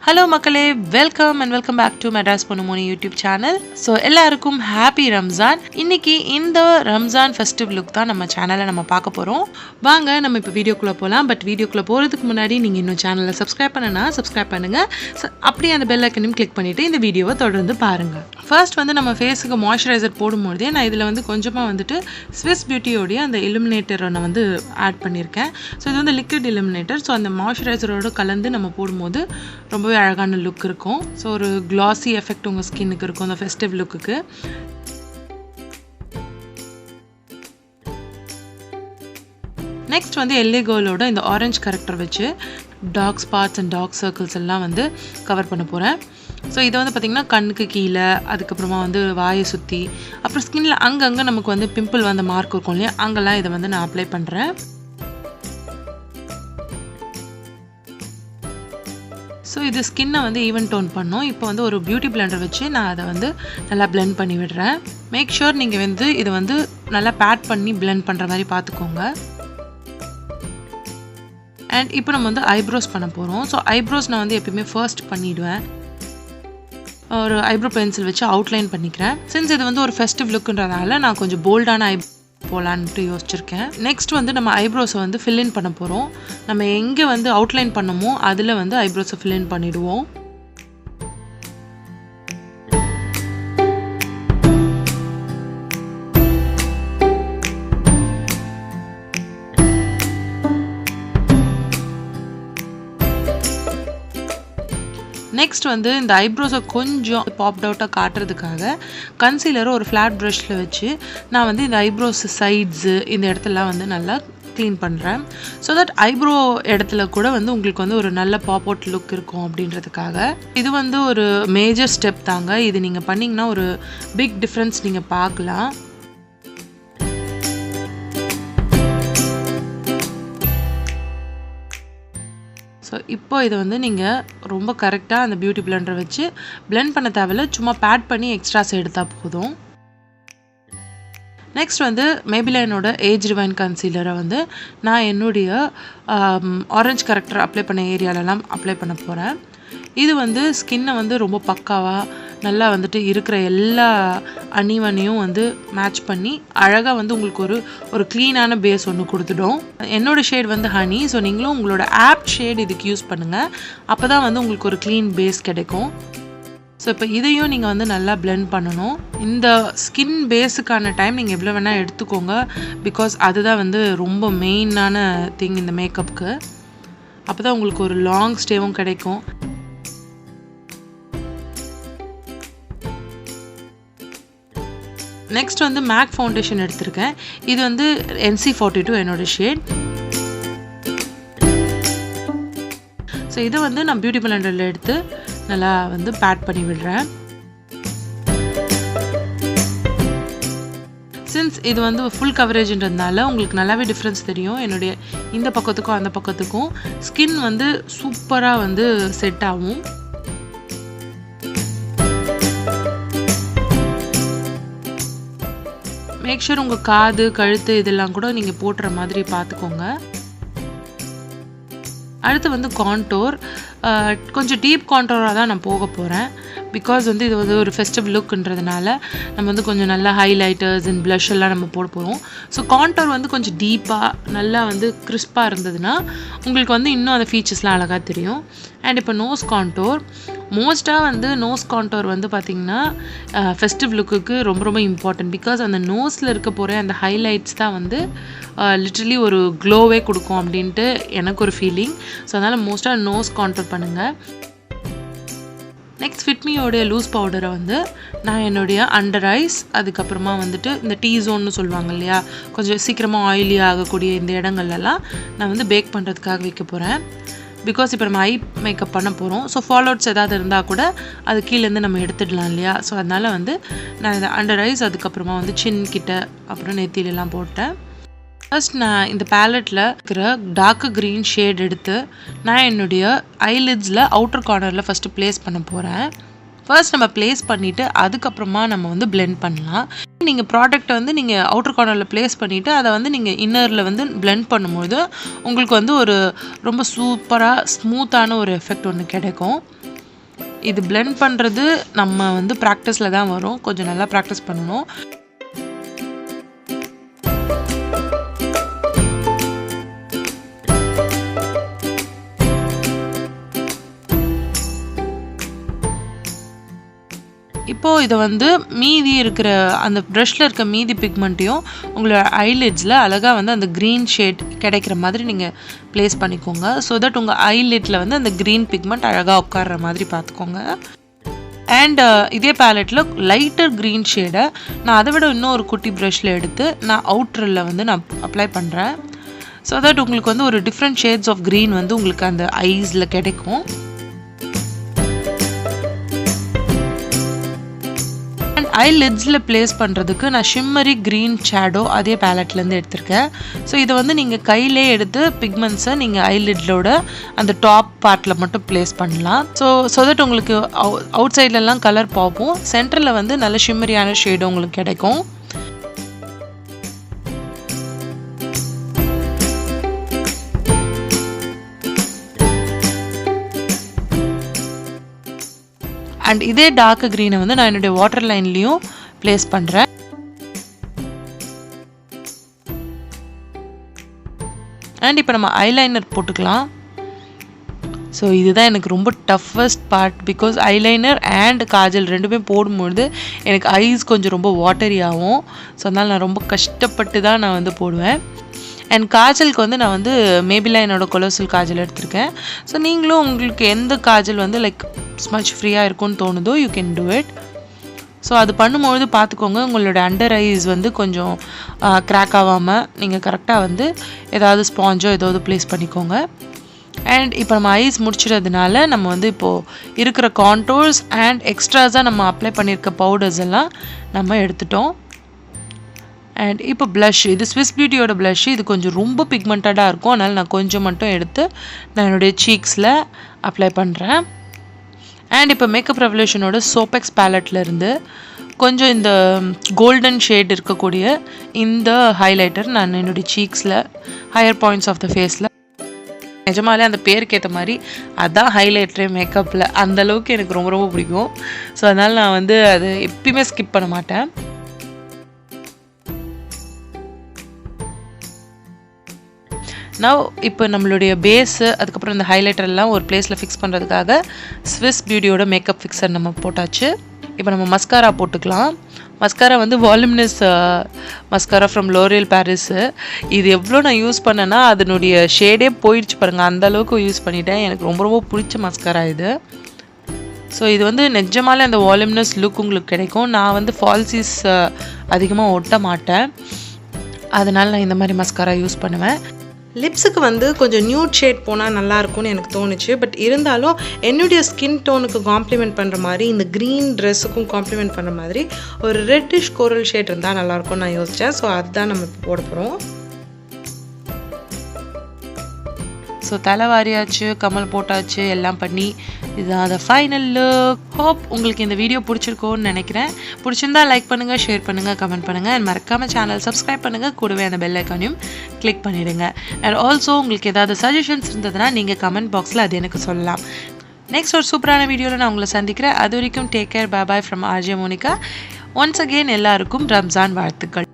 Hello மக்களே, welcome and welcome back to Madras Ponumoni YouTube channel. So எல்லாருக்கும் happy Ramzan. இன்னைக்கு இந்த Ramzan festive look தான் நம்ம சேனல்ல நம்ம பார்க்க போறோம். வாங்க நம்ம இப்போ வீடியோக்குள்ள போலாம். பட் வீடியோக்குள்ள போறதுக்கு முன்னாடி நீங்க இன்னும் சேனலை subscribe பண்ணனா subscribe பண்ணுங்க. அப்படியே அந்த bell icon-ஐயும் click பண்ணிட்டு இந்த வீடியோவை தொடர்ந்து பாருங்க. ஃபர்ஸ்ட் வந்து நம்ம ஃபேஸ்க்கு மாய்ஸ்சரைசர் போடும்போதே நான் இதில் வந்து கொஞ்சமாக வந்துட்டு ஸ்விஸ் பியூட்டியோடைய அந்த இலுமினேட்டரை நான் வந்து ஆட் பண்ணியிருக்கேன். ஸோ இது வந்து லிக்விட் இலுமினேட்டர். ஸோ அந்த மாய்ஸ்சரைசரோடு கலந்து நம்ம போடும்போது ரொம்பவே அழகான லுக் இருக்கும். ஸோ ஒரு கிளாஸி எஃபெக்ட் உங்கள் ஸ்கின்னுக்கு இருக்கும் அந்த ஃபெஸ்டிவ் லுக்குக்கு. நெக்ஸ்ட் வந்து எல்ஏ கேர்ளோட இந்த ஆரஞ்சு கரெக்டர் வச்சு dark spots and dark circles எல்லாம் வந்து கவர் பண்ண போகிறேன். ஸோ இதை வந்து பார்த்திங்கன்னா கண்ணுக்கு கீழே, அதுக்கப்புறமா வந்து வாயை சுற்றி, அப்புறம் ஸ்கின்னில் அங்கங்கே நமக்கு வந்து பிம்பிள் வந்த மார்க் இருக்கும் இல்லையா, அங்கெல்லாம் இதை வந்து நான் அப்ளை பண்ணுறேன். ஸோ இது ஸ்கின்னை வந்து ஈவன் டோன் பண்ணோம். இப்போ வந்து ஒரு பியூட்டி பிளெண்டர் வச்சு நான் அதை வந்து நல்லா பிளெண்ட் பண்ணி விடுறேன். மேக் ஷூர் நீங்கள் வந்து இதை வந்து நல்லா பேட் பண்ணி பிளெண்ட் பண்ணுற மாதிரி பார்த்துக்கோங்க. அண்ட் இப்போ நம்ம வந்து ஐப்ரோஸ் பண்ண போகிறோம். ஸோ ஐப்ரோஸ் நான் வந்து எப்பயுமே ஃபர்ஸ்ட் பண்ணிவிடுவேன். ஒரு ஐப்ரோ பென்சில் வச்சு அவுட்லைன் பண்ணிக்கிறேன். சின்ஸ் இது வந்து ஒரு ஃபெஸ்டிவ் லுக்குன்றதால நான் கொஞ்சம் போல்டான போலான்ட்டு யோசிச்சிருக்கேன். நெக்ஸ்ட் வந்து நம்ம ஐப்ரோஸை வந்து ஃபில்லின் பண்ண போகிறோம். நம்ம எங்கே வந்து அவுட்லைன் பண்ணமோ அதில் வந்து ஐப்ரோஸை ஃபில்லின் பண்ணிவிடுவோம். நெக்ஸ்ட் வந்து இந்த ஐப்ரோஸை கொஞ்சம் பாப்ட் அவுட்டாக காட்டுறதுக்காக கன்சீலரை ஒரு ஃப்ளாட் ப்ரஷில் வச்சு நான் வந்து இந்த ஐப்ரோஸ் சைட்ஸு இந்த இடத்துலலாம் வந்து நல்லா க்ளீன் பண்ணுறேன். ஸோ தட் ஐப்ரோ இடத்துல கூட வந்து உங்களுக்கு வந்து ஒரு நல்ல பாப் அவுட் லுக் இருக்கும் அப்படின்றதுக்காக. இது வந்து ஒரு மேஜர் ஸ்டெப் தாங்க. இது நீங்கள் பண்ணிங்கன்னா ஒரு பிக் டிஃப்ரென்ஸ் நீங்கள் பார்க்கலாம். ஸோ இப்போ இதை வந்து நீங்கள் ரொம்ப கரெக்டாக அந்த பியூட்டி பிளெண்டரை வச்சு பிளெண்ட் பண்ண தேவையில்ல, சும்மா பேட் பண்ணி எக்ஸ்ட்ராஸ் எடுத்தால் போதும். நெக்ஸ்ட் வந்து மேபிலைனோட ஏஜ் ரிவைன் கன்சீலரை வந்து நான் என்னுடைய ஆரஞ்சு கரெக்டர் அப்ளை பண்ண ஏரியாலலாம் அப்ளை பண்ண போகிறேன். இது வந்து ஸ்கின்னை வந்து ரொம்ப பக்காவாக நல்லா வந்துட்டு இருக்கிற எல்லா அணிவனையும் வந்து மேட்ச் பண்ணி அழகாக வந்து உங்களுக்கு ஒரு க்ளீனான பேஸ் ஒன்று கொடுத்துடும். என்னோடய ஷேட் வந்து ஹனி. ஸோ நீங்களும் உங்களோட ஆப்ட் ஷேட் இதுக்கு யூஸ் பண்ணுங்கள். அப்போ தான் வந்து உங்களுக்கு ஒரு க்ளீன் பேஸ் கிடைக்கும். ஸோ இப்போ இதையும் நீங்கள் வந்து நல்லா பிளெண்ட் பண்ணணும். இந்த ஸ்கின் பேஸுக்கான டைம் நீங்கள் எவ்வளோ வேணால் எடுத்துக்கோங்க. பிகாஸ் அதுதான் வந்து ரொம்ப மெயினான திங் இந்த மேக்கப்புக்கு. அப்போ தான் உங்களுக்கு ஒரு லாங் ஸ்டேவும் கிடைக்கும். நெக்ஸ்ட் வந்து மேக் ஃபவுண்டேஷன் எடுத்திருக்கேன். இது வந்து NC42 என்னோடய ஷேட். ஸோ இதை வந்து நான் பியூட்டி பிளெண்டரில் எடுத்து நல்லா வந்து பேட் பண்ணி விடுறேன். சின்ஸ் இது வந்து ஃபுல் கவரேஜ்ன்றதுனால உங்களுக்கு நல்லாவே டிஃப்ரென்ஸ் தெரியும். என்னுடைய இந்த பக்கத்துக்கும் அந்த பக்கத்துக்கும் ஸ்கின் வந்து சூப்பராக வந்து செட் ஆகும். மேக் ஷூர் உங்கள் காது, கழுத்து இதெல்லாம் கூட நீங்கள் போட்டுற மாதிரி பார்த்துக்கோங்க. அடுத்து வந்து கான்டோர். கொஞ்சம் டீப் கான்டோராக தான் நான் போக போகிறேன். பிகாஸ் வந்து இது வந்து ஒரு ஃபெஸ்டிவ் லுக்குன்றதுனால நம்ம வந்து கொஞ்சம் நல்லா ஹைலைட்டர்ஸ் அண்ட் ப்ளஷ் எல்லாம் நம்ம போட போகிறோம். ஸோ கான்டோர் வந்து கொஞ்சம் டீப்பாக நல்லா வந்து கிறிஸ்பாக இருந்ததுன்னா உங்களுக்கு வந்து இன்னும் அந்த ஃபீச்சர்ஸ்லாம் அழகாக தெரியும். அண்ட் இப்போ நோஸ் கான்டோர். மோஸ்ட்டாக வந்து நோஸ் கான்டோர் வந்து பார்த்திங்கன்னா ஃபெஸ்டிவ் லுக்குக்கு ரொம்ப ரொம்ப இம்பார்ட்டன்ட். பிகாஸ் அந்த நோஸில் இருக்க போகிற அந்த ஹைலைட்ஸ் தான் வந்து லிட்ரலி ஒரு க்ளோவே கொடுக்கும் அப்படின்ட்டு எனக்கு ஒரு ஃபீலிங். ஸோ அதனால் மோஸ்ட்டாக நோஸ் கான்டோர் பண்ணுங்கள். நெக்ஸ்ட் ஃபிட்மியோடைய லூஸ் பவுடரை வந்து நான் என்னுடைய அண்டர் ஐஸ், அதுக்கப்புறமா வந்துட்டு இந்த டீ ஜோன்னு சொல்லுவாங்க இல்லையா, கொஞ்சம் சீக்கிரமாக ஆயிலி ஆகக்கூடிய இந்த இடங்கள்லாம் நான் வந்து பேக் பண்ணுறதுக்காக வைக்க போகிறேன். பிகாஸ் இப்போ நம்ம ஐ மேக்கப் பண்ண போகிறோம். ஸோ ஃபாலோட்ஸ் ஏதாவது இருந்தால் கூட அது கீழேருந்து நம்ம எடுத்துடலாம் இல்லையா. ஸோ அதனால் வந்து நான் இந்த அண்டர் ஐஸ், அதுக்கப்புறமா வந்து சின் கிட்ட, அப்புறம் நெத்திலெலாம் போட்டேன். ஃபர்ஸ்ட் நான் இந்த பேலட்டில் இருக்கிற டார்க் க்ரீன் ஷேட் எடுத்து நான் என்னுடைய ஐலிட்ஸில் அவுட்டர் கார்னரில் ஃபஸ்ட்டு ப்ளேஸ் பண்ண போகிறேன். ஃபர்ஸ்ட் நம்ம ப்ளேஸ் பண்ணிவிட்டு அதுக்கப்புறமா நம்ம வந்து பிளெண்ட் பண்ணலாம். நீங்கள் ப்ராடக்ட்டை வந்து நீங்கள் அவுட்டர் கார்னரில் ப்ளேஸ் பண்ணிவிட்டு அதை வந்து நீங்கள் இன்னரில் வந்து பிளெண்ட் பண்ணும்போது உங்களுக்கு வந்து ஒரு ரொம்ப சூப்பராக ஸ்மூத்தான ஒரு எஃபெக்ட் ஒன்று கிடைக்கும். இது பிளெண்ட் பண்ணுறது நம்ம வந்து ப்ராக்டிஸில் தான் வரும், கொஞ்சம் நல்லா ப்ராக்டிஸ் பண்ணணும். இப்போது இதை வந்து மீதி இருக்கிற அந்த ப்ரஷில் இருக்க மீதி பிக்மெண்ட்டையும் உங்களோட ஐலிட்ஸில் அழகாக வந்து அந்த க்ரீன் ஷேட் கிடைக்கிற மாதிரி நீங்கள் ப்ளேஸ் பண்ணிக்கோங்க. ஸோ தட் உங்கள் ஐலிட்டில் வந்து அந்த க்ரீன் பிக்மெண்ட் அழகாக உட்கார்ற மாதிரி பார்த்துக்கோங்க. அண்ட் இதே பேலட்டில் லைட்டர் க்ரீன் ஷேடை நான் அதை விட இன்னும் ஒரு குட்டி ப்ரஷில் எடுத்து நான் அவுட்டரில் வந்து நான் அப்ளை பண்ணுறேன். ஸோ தட் உங்களுக்கு வந்து ஒரு டிஃப்ரெண்ட் ஷேட்ஸ் ஆஃப் க்ரீன் வந்து உங்களுக்கு அந்த ஐஸில் கிடைக்கும். ஐலிட்ஸில் ப்ளேஸ் பண்ணுறதுக்கு நான் ஷிம்மரி க்ரீன் ஷேடோ அதே பேலட்லேருந்து எடுத்திருக்கேன். ஸோ இதை வந்து நீங்கள் கையிலே எடுத்து பிக்மெண்ட்ஸை நீங்கள் ஐலிட்லோட அந்த டாப் பார்ட்டில் மட்டும் ப்ளேஸ் பண்ணலாம். ஸோ தட் உங்களுக்கு அவுட் சைட்லலாம் கலர் பார்ப்போம், சென்டரில் வந்து நல்ல ஷிம்மரியான ஷேடோ உங்களுக்கு கிடைக்கும். அண்ட் இதே டார்க் க்ரீனை வந்து நான் என்னுடைய வாட்டர் லைன்லேயும் ப்ளேஸ் பண்ணுறேன். அண்ட் இப்போ நம்ம ஐலைனர் போட்டுக்கலாம். ஸோ இதுதான் எனக்கு ரொம்ப toughest part, because eyeliner and Kajal ரெண்டுமே போடும்பொழுது எனக்கு ஐஸ் கொஞ்சம் ரொம்ப வாட்டரி ஆகும். ஸோ அதனால் நான் ரொம்ப கஷ்டப்பட்டு தான் நான் வந்து போடுவேன். அண்ட் காஜலுக்கு வந்து நான் வந்து மேபிலைனோட கொலோசல் காஜல் எடுத்திருக்கேன். ஸோ நீங்களும் உங்களுக்கு எந்த காஜல் வந்து லைக் ஸ்மச் ஃப்ரீயாக இருக்கும்னு தோணுதோ you can do it. So அது பண்ணும்பொழுது பார்த்துக்கோங்க உங்களோட அண்டர் ஐஸ் வந்து கொஞ்சம் கிராக் ஆகாமல் நீங்கள் கரெக்டாக வந்து ஏதாவது ஸ்பாஞ்சோ ஏதாவது ப்ளேஸ் பண்ணிக்கோங்க. அண்ட் இப்போ நம்ம ஐஸ் முடிச்சிடுறதுனால நம்ம வந்து இப்போது இருக்கிற கான்டோர்ஸ் அண்ட் எக்ஸ்ட்ராஸாக நம்ம அப்ளை பண்ணியிருக்க பவுடர்ஸ் எல்லாம் நம்ம எடுத்துட்டோம். அண்ட் இப்போ ப்ளஷ், இது ஸ்விஸ் பியூட்டியோட ப்ளஷ், இது கொஞ்சம் ரொம்ப பிக்மெண்டடாக இருக்கும், அதனால் நான் கொஞ்சம் மட்டும் எடுத்து நான் என்னுடைய சீக்ஸில் அப்ளை பண்ணுறேன். அண்ட் இப்போ மேக்கப் ரெவல்யூஷனோட சோபெக்ஸ் பேலட்லேருந்து கொஞ்சம் இந்த கோல்டன் ஷேட் இருக்கக்கூடிய இந்த ஹைலைட்டர் நான் என்னுடைய சீக்ஸில் ஹையர் பாயிண்ட்ஸ் ஆஃப் த ஃபேஸில், நிஜமாலே அந்த பேருக்கு ஏற்ற மாதிரி அதுதான் ஹைலைட்டரே மேக்கப்பில், அந்தளவுக்கு எனக்கு ரொம்ப ரொம்ப பிடிக்கும். ஸோ அதனால் நான் வந்து அது எப்பயுமே ஸ்கிப் பண்ண மாட்டேன். நான் இப்போ நம்மளுடைய பேஸு அதுக்கப்புறம் இந்த ஹைலைட்டர் எல்லாம் ஒரு பிளேஸில் ஃபிக்ஸ் பண்ணுறதுக்காக ஸ்விஸ் பியூட்டியோட மேக்கப் ஃபிக்ஸர் நம்ம போட்டாச்சு. இப்போ நம்ம மஸ்காரா போட்டுக்கலாம். மஸ்காரா வந்து voluminous mascara from L'Oréal Paris. இது எவ்வளோ நான் யூஸ் பண்ணேன்னா அதனுடைய ஷேடே போயிடுச்சு பாருங்கள், அந்தளவுக்கு யூஸ் பண்ணிட்டேன். எனக்கு ரொம்ப ரொம்ப பிடிச்ச மஸ்காரா இது. ஸோ இது வந்து நிஜமாலே அந்த வால்யூமினஸ் லுக் உங்களுக்கு கிடைக்கும். நான் வந்து ஃபால்சிஸ் அதிகமாக ஒட்ட மாட்டேன், அதனால் நான் இந்த மாதிரி மஸ்காரா யூஸ் பண்ணுவேன். லிப்ஸுக்கு வந்து கொஞ்சம் நியூட் ஷேட் போனால் நல்லாயிருக்கும்னு எனக்கு தோணுச்சு. பட் இருந்தாலும் என்னுடைய ஸ்கின் டோனுக்கு காம்ப்ளிமெண்ட் பண்ணுற மாதிரி இந்த க்ரீன் ட்ரெஸ்ஸுக்கும் காம்ப்ளிமெண்ட் பண்ணுற மாதிரி ஒரு ரெட்டிஷ் கோரல் ஷேட் இருந்தால் நல்லாயிருக்கும்னு நான் யோசித்தேன். ஸோ அதுதான் நம்ம இப்போ போட போகிறோம். ஸோ தலைவாரியாச்சு, கமல் போட்டாச்சு, எல்லாம் பண்ணி இதுதான் அந்த ஃபைனல் லுக். ஹோப் உங்களுக்கு இந்த வீடியோ பிடிச்சிருக்கோன்னு நினைக்கிறேன். பிடிச்சிருந்தா லைக் பண்ணுங்கள், ஷேர் பண்ணுங்கள், கமெண்ட் பண்ணுங்கள். அண்ட் மறக்காமல் சேனல் சப்ஸ்கிரைப் பண்ணுங்கள், கூடவே அந்த பெல் ஐக்கானையும் கிளிக் பண்ணிவிடுங்க. அண்ட் ஆல்சோ உங்களுக்கு ஏதாவது சஜஷன்ஸ் இருந்ததுன்னா நீங்கள் கமெண்ட் பாக்ஸில் அது எனக்கு சொல்லலாம். நெக்ஸ்ட் ஒரு சூப்பரான வீடியோவில் நான் உங்களை சந்திக்கிறேன். அது வரைக்கும் take care, bye bye from RJ Monica. Once again எல்லாருக்கும் ரம்ஜான் வாழ்த்துக்கள்.